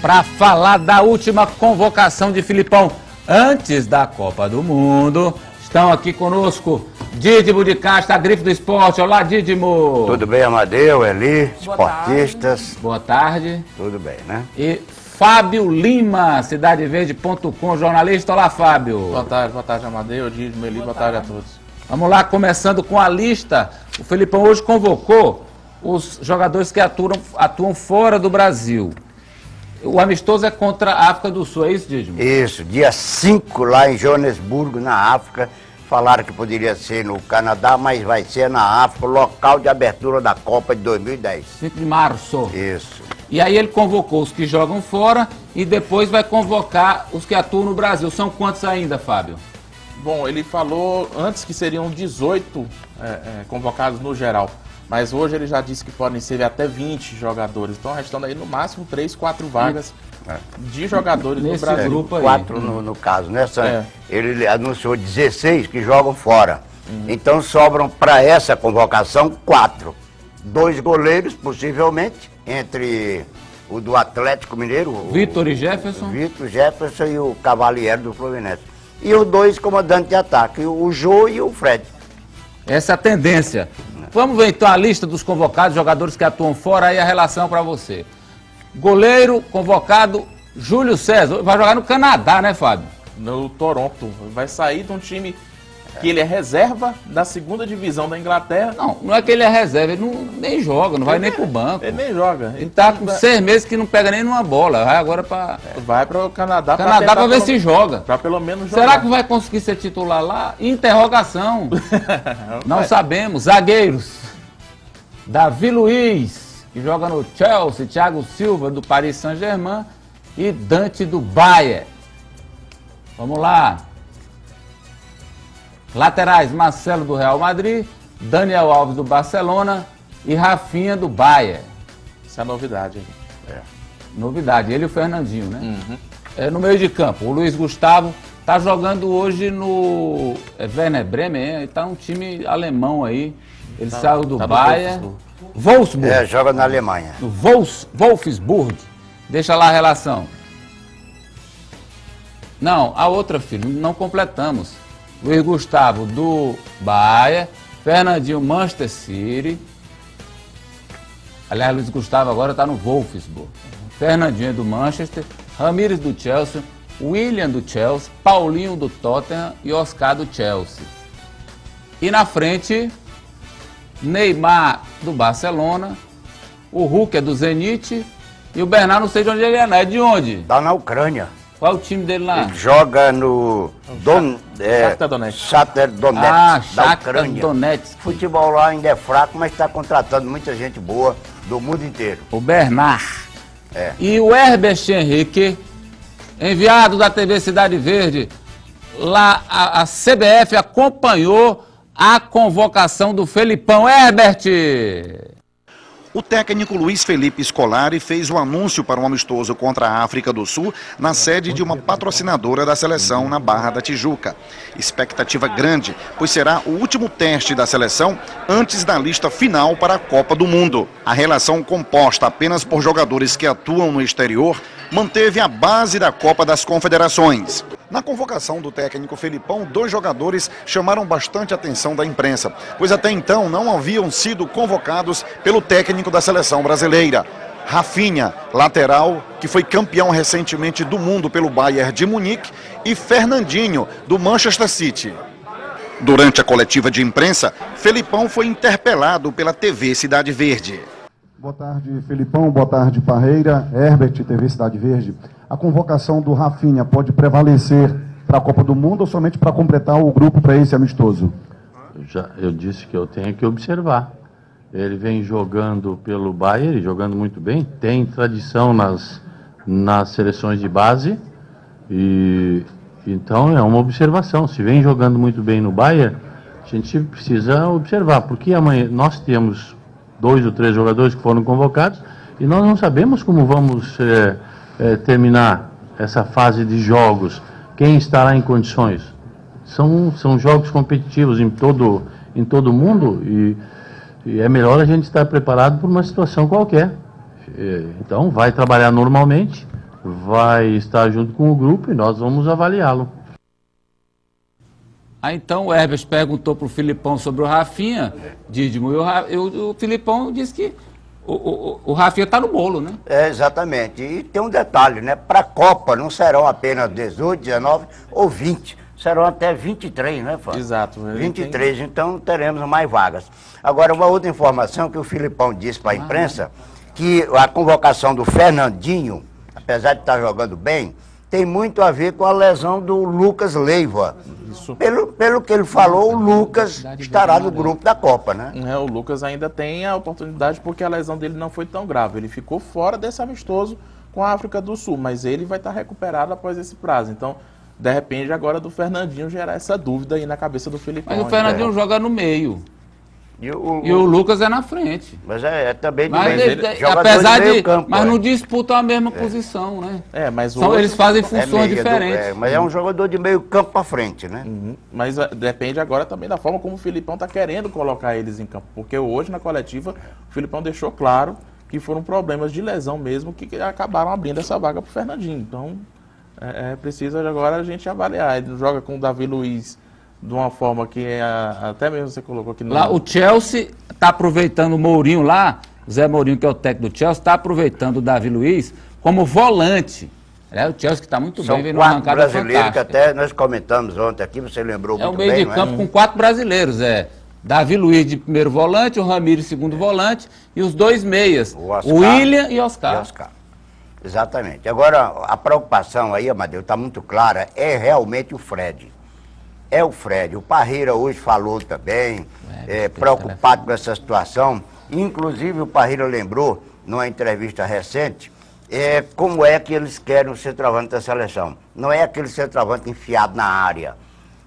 para falar da última convocação de Filipão antes da Copa do Mundo. Estão aqui conosco Dídimo de Castro, a Grife do Esporte. Olá, Dídimo. Tudo bem, Amadeu, Eli, esportistas? Boa tarde. Tudo bem, né? E Fábio Lima, cidadeverde.com, jornalista. Olá, Fábio. Boa tarde, Amadeu, Dídimo, Eli, boa tarde a todos. Vamos lá, começando com a lista. O Filipão hoje convocou os jogadores que atuam fora do Brasil. O amistoso é contra a África do Sul, é isso, Dídimo? Isso, dia 5 lá em Joanesburgo, na África. Falaram que poderia ser no Canadá, mas vai ser na África, local de abertura da Copa de 2010. 5 de março. Isso. E aí ele convocou os que jogam fora e depois vai convocar os que atuam no Brasil. São quantos ainda, Fábio? Bom, ele falou antes que seriam 18 convocados no geral. Mas hoje ele já disse que podem ser até 20 jogadores. Então restando aí no máximo 3, 4 vagas de jogadores nesse no Brasil. Grupo aí. 4 no caso, né, Sandro? Ele anunciou 16 que jogam fora. Então sobram para essa convocação 4. 2 goleiros, possivelmente, entre o do Atlético Mineiro, Vitor e Jefferson. Vitor, Jefferson e o Cavalieri do Fluminense. E os 2 comandantes de ataque, o Jô e o Fred. Essa é a tendência. Vamos ver então a lista dos convocados, jogadores que atuam fora, aí a relação para você. Goleiro convocado, Júlio César. Vai jogar no Canadá, né, Fábio? No Toronto. Vai sair de um time que ele é reserva da segunda divisão da Inglaterra. Não é que ele é reserva, ele nem joga, não vai nem pro banco. Ele nem joga. Ele tá com 6 meses que não pega nem numa bola. Vai agora para Vai para o Canadá para ver se joga. Para pelo menos jogar. Será que vai conseguir ser titular lá? Interrogação. Não sabemos. Zagueiros. Davi Luiz, que joga no Chelsea, Thiago Silva do Paris Saint-Germain e Dante do Bayern. Vamos lá. Laterais, Marcelo do Real Madrid, Daniel Alves do Barcelona e Rafinha do Bayern. Essa é a novidade aí. Novidade, ele e o Fernandinho, né? No meio de campo, o Luiz Gustavo tá jogando hoje no Werder Bremen, tá um time alemão aí. Ele saiu do Bayern. Wolfsburg. Joga na Alemanha. No Wolfsburg. Deixa lá a relação. Não, a outra, filho, não completamos. Luiz Gustavo do Bayern, Fernandinho Manchester City. Aliás, Luiz Gustavo agora está no Wolfsburg. Fernandinho do Manchester, Ramírez do Chelsea, William do Chelsea, Paulinho do Tottenham e Oscar do Chelsea. E na frente, Neymar do Barcelona, o Hulk é do Zenit e o Bernardo não sei de onde ele é, não. É de onde? Tá na Ucrânia. Qual é o time dele lá? Ele joga no Shakhtar Donetsk. Shakhtar Donetsk, da Shakhtar Ucrânia. Donetsk. O futebol lá ainda é fraco, mas está contratando muita gente boa do mundo inteiro. O Bernard. E o Herbert Henrique, enviado da TV Cidade Verde, lá a CBF acompanhou a convocação do Felipão. Herbert! O técnico Luiz Felipe Scolari fez o anúncio para um amistoso contra a África do Sul na sede de uma patrocinadora da seleção na Barra da Tijuca. Expectativa grande, pois será o último teste da seleção antes da lista final para a Copa do Mundo. A relação composta apenas por jogadores que atuam no exterior manteve a base da Copa das Confederações. Na convocação do técnico Felipão, 2 jogadores chamaram bastante atenção da imprensa, pois até então não haviam sido convocados pelo técnico da seleção brasileira. Rafinha, lateral, que foi campeão recentemente do mundo pelo Bayern de Munique, e Fernandinho, do Manchester City. Durante a coletiva de imprensa, Felipão foi interpelado pela TV Cidade Verde. Boa tarde, Felipão. Boa tarde, Parreira. Herbert, TV Cidade Verde. A convocação do Rafinha pode prevalecer para a Copa do Mundo ou somente para completar o grupo para esse amistoso? Eu disse que eu tenho que observar. Ele vem jogando pelo Bayern, jogando muito bem, tem tradição nas seleções de base, e então é uma observação. Se vem jogando muito bem no Bayern, a gente precisa observar, porque amanhã nós temos 2 ou 3 jogadores que foram convocados e nós não sabemos como vamos terminar essa fase de jogos, quem estará em condições. São jogos competitivos em todo mundo e é melhor a gente estar preparado por uma situação qualquer. Então vai trabalhar normalmente, vai estar junto com o grupo e nós vamos avaliá-lo. Então o Herbert perguntou para o Filipão sobre o Rafinha, Dídimo, e o Filipão disse que o Rafinha está no bolo, né? Exatamente. E tem um detalhe, né? Para a Copa não serão apenas 18, 19 ou 20. Serão até 23, né, Fábio? Exato. 23, então teremos mais vagas. Agora, uma outra informação que o Filipão disse para a imprensa, que a convocação do Fernandinho, apesar de estar jogando bem, tem muito a ver com a lesão do Lucas Leiva. Isso. Pelo que ele falou, o Lucas estará no grupo da Copa, né? O Lucas ainda tem a oportunidade porque a lesão dele não foi tão grave. Ele ficou fora desse amistoso com a África do Sul, mas ele vai estar recuperado após esse prazo. Então, de repente, agora do Fernandinho gerar essa dúvida aí na cabeça do Filipão. Mas o Fernandinho joga no meio. E o Lucas é na frente. Mas é também de apesar de campo, mas não disputam a mesma posição, né? Mas eles fazem funções diferentes. Mas é um jogador de meio campo para frente, né? Mas depende agora também da forma como o Filipão está querendo colocar eles em campo. Porque hoje, na coletiva, o Filipão deixou claro que foram problemas de lesão mesmo que acabaram abrindo essa vaga para o Fernandinho. Então, precisa agora a gente avaliar. Ele joga com o Davi Luiz de uma forma que até mesmo você colocou aqui no... Lá, o Chelsea está aproveitando o Mourinho lá, o Zé Mourinho, que é o técnico do Chelsea, está aproveitando o Davi Luiz como volante. O Chelsea que está muito bem, vem numa arrancada brasileiros que até nós comentamos ontem aqui, você lembrou muito bem. É o meio de campo com 4 brasileiros, Davi Luiz de primeiro volante, o Ramiro de segundo volante e os 2 meias, o William e Oscar. Exatamente. Agora, a preocupação aí, Amadeu, está muito clara, é realmente o Fred. É o Fred. O Parreira hoje falou também, preocupado com essa situação. Inclusive, o Parreira lembrou, numa entrevista recente, como é que eles querem o centroavante da seleção. Não é aquele centroavante enfiado na área.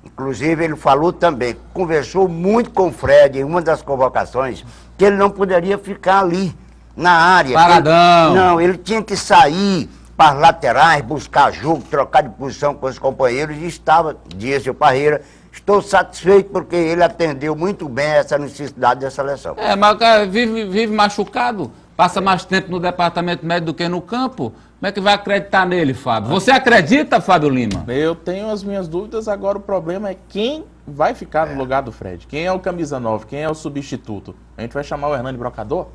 Inclusive, ele falou também, conversou muito com o Fred em uma das convocações, que ele não poderia ficar ali, na área. Paradão! Ele tinha que sair para as laterais, buscar jogo, trocar de posição com os companheiros, e estava, disse o Parreira, estou satisfeito porque ele atendeu muito bem essa necessidade da seleção. Mas o cara vive machucado, passa mais tempo no departamento médico do que no campo, como é que vai acreditar nele, Fábio? Você acredita, Fábio Lima? Eu tenho as minhas dúvidas, agora o problema é quem vai ficar no lugar do Fred, quem é o camisa 9, quem é o substituto. A gente vai chamar o Hernani Brocador?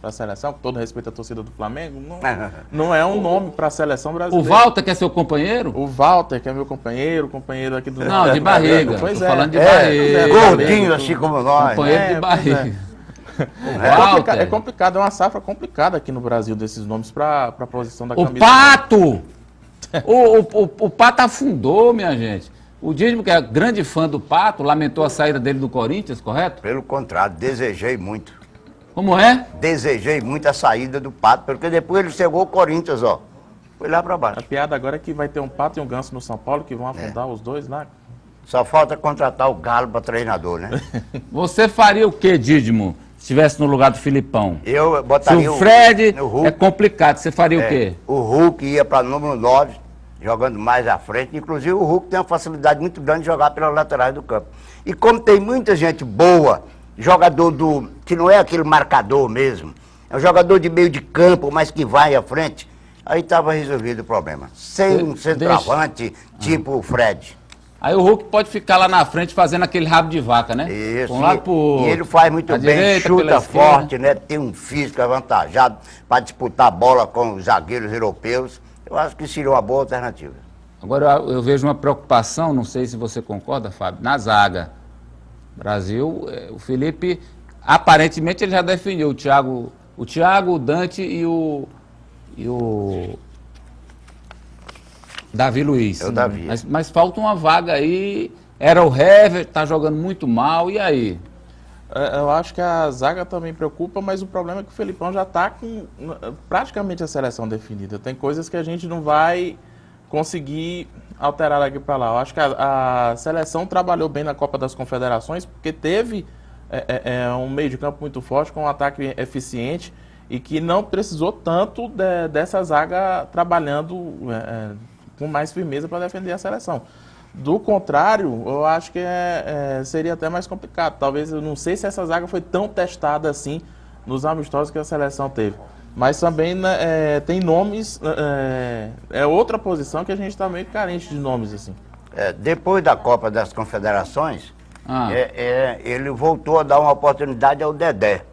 Para a seleção, com todo respeito à torcida do Flamengo, não é um nome para a seleção brasileira. O Walter, que é seu companheiro? O Walter, que é meu companheiro aqui do... Não, de barriga. Pois falando de barriga. Gordinho, assim como nós. Companheiro de barriga. É complicado, é uma safra complicada aqui no Brasil desses nomes para a posição da camisa. O Pato! o Pato afundou, minha gente. O Dídimo, que é grande fã do Pato, lamentou a saída dele do Corinthians, correto? Pelo contrário, desejei muito. Como é? Desejei muito a saída do Pato, porque depois ele chegou ao Corinthians, foi lá para baixo. A piada agora é que vai ter um Pato e um Ganso no São Paulo, que vão afundar os dois lá. Só falta contratar o Galo para treinador, né? Você faria o quê, Dídimo, se estivesse no lugar do Filipão? Eu botaria se o Fred é complicado, você faria o quê? O Hulk ia para número 9, jogando mais à frente. Inclusive o Hulk tem uma facilidade muito grande de jogar pelas laterais do campo. E como tem muita gente boa, jogador que não é aquele marcador mesmo, é um jogador de meio de campo, mas que vai à frente, aí estava resolvido o problema. Sem um centroavante tipo o Fred. Aí o Hulk pode ficar lá na frente fazendo aquele rabo de vaca, né? Isso. E ele faz muito bem, direita, chuta forte, né? Tem um físico avantajado para disputar a bola com os zagueiros europeus. Eu acho que seria uma boa alternativa. Agora eu vejo uma preocupação, não sei se você concorda, Fábio, na zaga. Brasil, o Felipe, aparentemente ele já definiu o Thiago, o Dante e o Davi Luiz. É o Davi. Mas falta uma vaga aí, era o Hever, tá jogando muito mal, e aí? Eu acho que a zaga também preocupa, mas o problema é que o Felipão já está com praticamente a seleção definida. Tem coisas que a gente não vai conseguir alterar daqui para lá. Eu acho que a seleção trabalhou bem na Copa das Confederações, porque teve um meio de campo muito forte, com um ataque eficiente, e que não precisou tanto dessa zaga trabalhando com mais firmeza para defender a seleção. Do contrário, eu acho que seria até mais complicado. Talvez, eu não sei se essa zaga foi tão testada assim nos amistosos que a seleção teve. Mas também né, tem nomes, é outra posição que a gente está meio carente de nomes, assim. Depois da Copa das Confederações, ele voltou a dar uma oportunidade ao Dedé,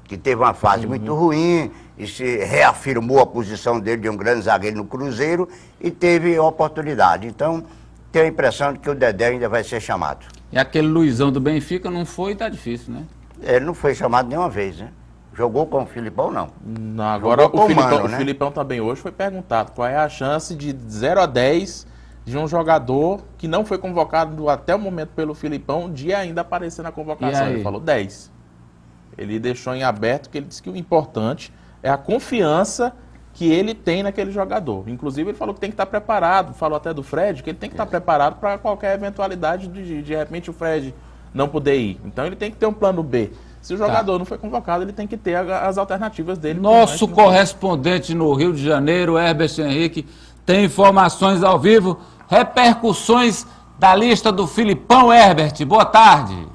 que teve uma fase muito ruim e se reafirmou a posição dele de um grande zagueiro no Cruzeiro e teve oportunidade. Então, tenho a impressão de que o Dedé ainda vai ser chamado. E aquele Luizão do Benfica não foi, tá difícil, né? Ele não foi chamado nenhuma vez, né? Jogou com o Filipão, não. Não, agora o Filipão também hoje foi perguntado qual é a chance de 0 a 10 de um jogador que não foi convocado até o momento pelo Filipão de ainda aparecer na convocação. Ele falou 10. Ele deixou em aberto que ele disse que o importante é a confiança que ele tem naquele jogador. Inclusive ele falou que tem que estar preparado, falou até do Fred, que ele tem que estar preparado para qualquer eventualidade de repente o Fred não poder ir. Então ele tem que ter um plano B. Se o jogador não foi convocado, ele tem que ter as alternativas dele. Nosso correspondente no Rio de Janeiro, Herbert Henrique, tem informações ao vivo, repercussões da lista do Filipão. Herbert, boa tarde.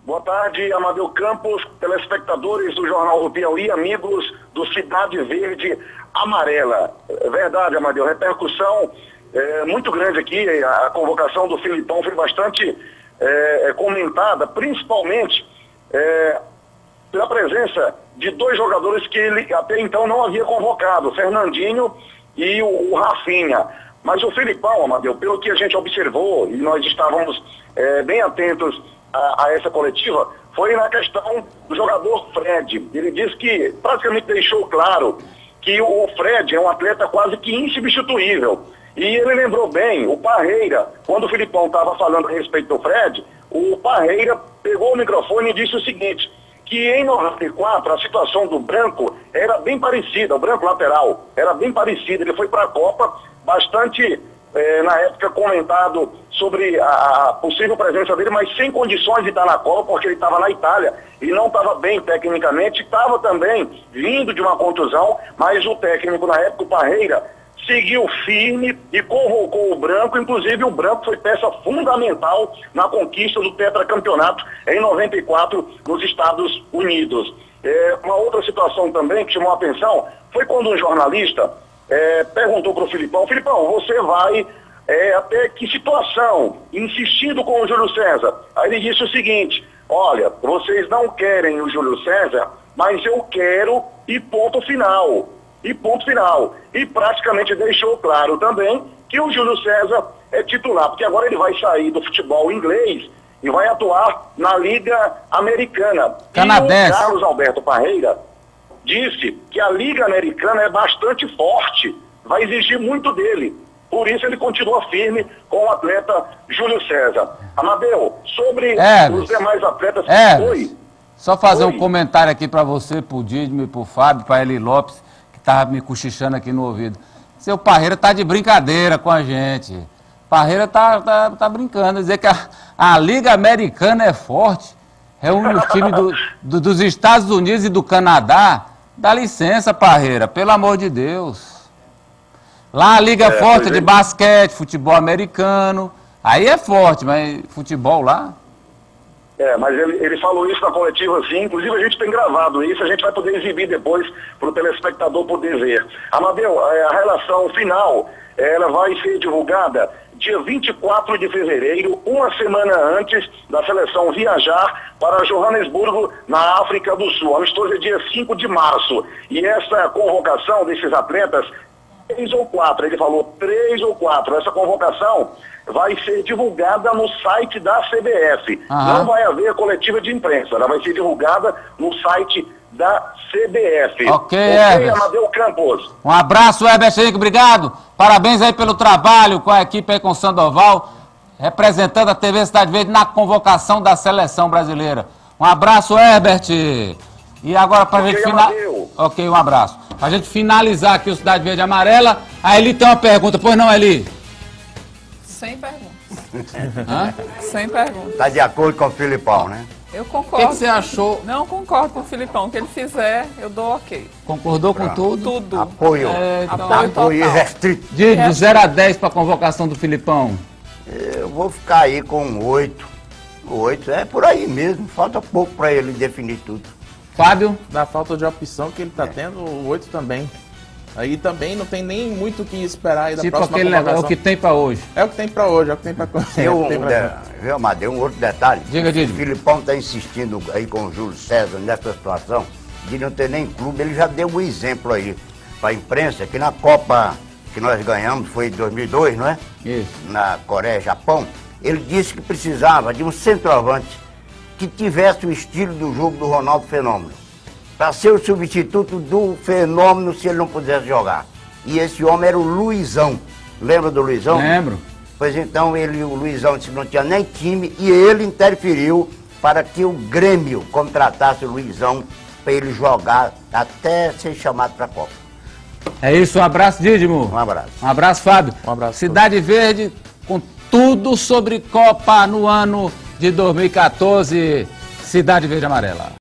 Boa tarde, Amadeu Campos, telespectadores do Jornal do Piauí, amigos do Cidade Verde Amarela. É verdade, Amadeu, repercussão muito grande aqui. A convocação do Filipão foi bastante comentada, principalmente pela presença de dois jogadores que ele até então não havia convocado, o Fernandinho e o Rafinha. Mas o Filipão, Amadeu, pelo que a gente observou, e nós estávamos bem atentos a essa coletiva, foi na questão do jogador Fred. Ele disse que praticamente deixou claro que o Fred é um atleta quase que insubstituível. E ele lembrou bem, o Parreira, quando o Filipão estava falando a respeito do Fred, o Parreira pegou o microfone e disse o seguinte, que em 94 a situação do Branco era bem parecida, o Branco lateral era bem parecida, ele foi para a Copa bastante, na época, comentado sobre a possível presença dele, mas sem condições de estar na Copa, porque ele estava na Itália e não estava bem tecnicamente, estava também vindo de uma contusão, mas o técnico na época, o Parreira, seguiu firme e convocou o Branco, inclusive o Branco foi peça fundamental na conquista do tetracampeonato em 94 nos Estados Unidos. Uma outra situação também que chamou a atenção foi quando um jornalista perguntou para o Filipão, você vai até que situação? Insistindo com o Júlio César. Aí ele disse o seguinte, olha, vocês não querem o Júlio César, mas eu quero e ponto final. E ponto final. E praticamente deixou claro também que o Júlio César é titular, porque agora ele vai sair do futebol inglês e vai atuar na Liga Americana. Canadense. E o Carlos Alberto Parreira disse que a Liga Americana é bastante forte, vai exigir muito dele. Por isso ele continua firme com o atleta Júlio César. Amadeu, sobre os demais atletas que foi... Só fazer um comentário aqui para você, pro Didme, pro Fábio, para Eli Lopes, tava me cochichando aqui no ouvido. Seu Parreira tá de brincadeira com a gente. Parreira tá brincando. Dizer que a Liga Americana é forte. Reúne os times dos Estados Unidos e do Canadá. Dá licença, Parreira, pelo amor de Deus. Lá a Liga é forte de basquete, futebol americano. Aí é forte, mas futebol lá... mas ele falou isso na coletiva, sim. Inclusive a gente tem gravado isso, a gente vai poder exibir depois para o telespectador poder ver. Amadeu, a relação final, ela vai ser divulgada dia 24 de fevereiro, uma semana antes da seleção viajar para Joanesburgo, na África do Sul. A amistoso é dia 5 de março. E essa convocação desses atletas, 3 ou 4, ele falou 3 ou 4, essa convocação vai ser divulgada no site da CBF. Não vai haver coletiva de imprensa, ela vai ser divulgada no site da CBF. Ok, Herbert. Amadeu Campos. Um abraço, Herbert Henrique, obrigado. Parabéns aí pelo trabalho com a equipe aí com Sandoval, representando a TV Cidade Verde na convocação da seleção brasileira. Um abraço, Herbert. E agora pra gente finalizar... Ok, um abraço. Pra gente finalizar aqui o Cidade Verde Amarela, a Eli tem uma pergunta. Pois não, Eli? Sem pergunta. Sem pergunta. Está de acordo com o Filipão, né? Eu concordo. O que você achou? Não concordo com o Filipão. O que ele fizer, eu dou ok. Concordou com tudo? Tudo. Apoio. Apoio restrito. De 0 a 10 para a convocação do Filipão. Eu vou ficar aí com 8. 8 é por aí mesmo. Falta pouco para ele definir tudo. Fábio? Da falta de opção que ele tá tendo, o 8 também. Aí também não tem nem muito o que esperar aí da tipo próxima aquele negócio, é o que tem pra hoje. É o que tem pra hoje, é o que tem pra Viu, Amadeu, um outro detalhe. Diga, Didi. O Filipão está insistindo aí com o Júlio César nessa situação de não ter nem clube. Ele já deu um exemplo aí para a imprensa que na Copa que nós ganhamos, foi em 2002, não é? Isso. Na Coreia, Japão, ele disse que precisava de um centroavante que tivesse o estilo do jogo do Ronaldo Fenômeno, para ser o substituto do Fenômeno se ele não pudesse jogar. E esse homem era o Luizão. Lembra do Luizão? Lembro. Pois então o Luizão disse que não tinha nem time e ele interferiu para que o Grêmio contratasse o Luizão para ele jogar até ser chamado para a Copa. É isso, um abraço, Dídimo. Um abraço. Um abraço, Fábio. Um abraço. Cidade Verde com tudo sobre Copa no ano de 2014. Cidade Verde Amarela.